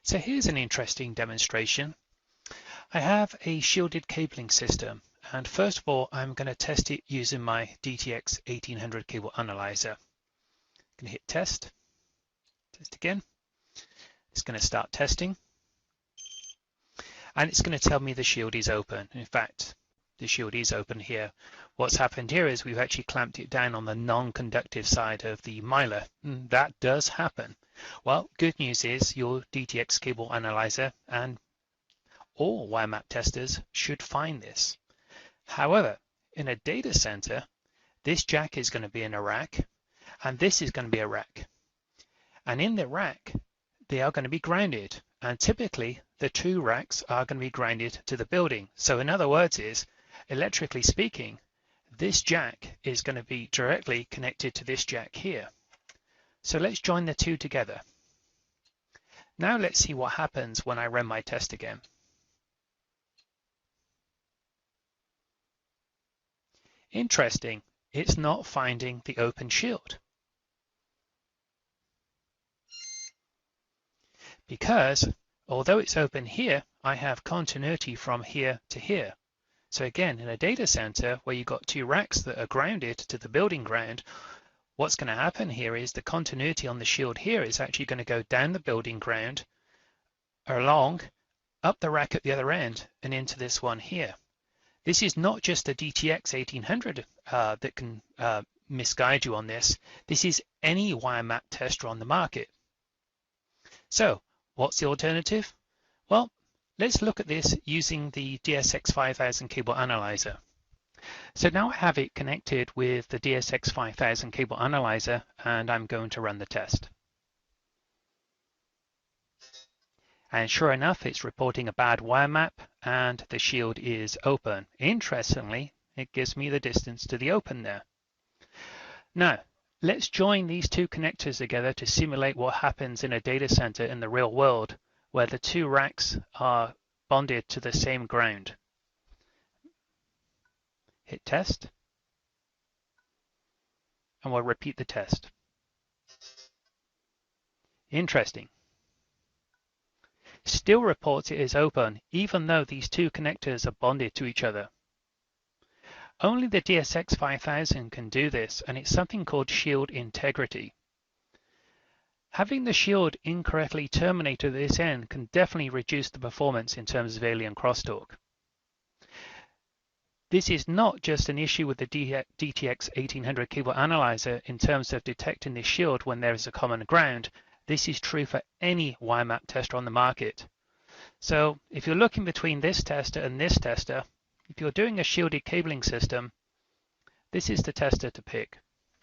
So here's an interesting demonstration. I have a shielded cabling system, and first of all I'm going to test it using my DSX 1800 cable analyzer. I'm going to hit test again. It's going to start testing, and it's going to tell me the shield is open. In fact, the shield is open here. What's happened here is we've actually clamped it down on the non-conductive side of the miler. That does happen. Well, good news is your DSX cable analyzer and all wire map testers should find this. However, in a data center, this jack is going to be in a rack, and this is going to be a rack. And in the rack, they are going to be grounded. And typically, the two racks are going to be grounded to the building. So in other words is, electrically speaking, this jack is going to be directly connected to this jack here. So let's join the two together. Now let's see what happens when I run my test again. Interesting, it's not finding the open shield. Because although it's open here, I have continuity from here to here. So again, in a data center where you've got two racks that are grounded to the building ground, what's going to happen here is the continuity on the shield here is actually going to go down the building ground, along, up the rack at the other end, and into this one here. This is not just a DSX 1800 that can misguide you on this. This is any wire map tester on the market. So what's the alternative? Well, let's look at this using the DSX 5000 cable analyzer. So now I have it connected with the DSX 5000 cable analyzer, and I'm going to run the test. And sure enough, it's reporting a bad wire map and the shield is open. Interestingly, it gives me the distance to the open there. Now, let's join these two connectors together to simulate what happens in a data center in the real world, where the two racks are bonded to the same ground. Hit test, and we'll repeat the test. Interesting. Still reports it is open, even though these two connectors are bonded to each other. Only the DSX 5000 can do this, and it's something called shield integrity. Having the shield incorrectly terminated at this end can definitely reduce the performance in terms of alien crosstalk. This is not just an issue with the DSX 1800 cable analyzer in terms of detecting the shield when there is a common ground. This is true for any wire map tester on the market. So if you're looking between this tester and this tester, if you're doing a shielded cabling system, this is the tester to pick.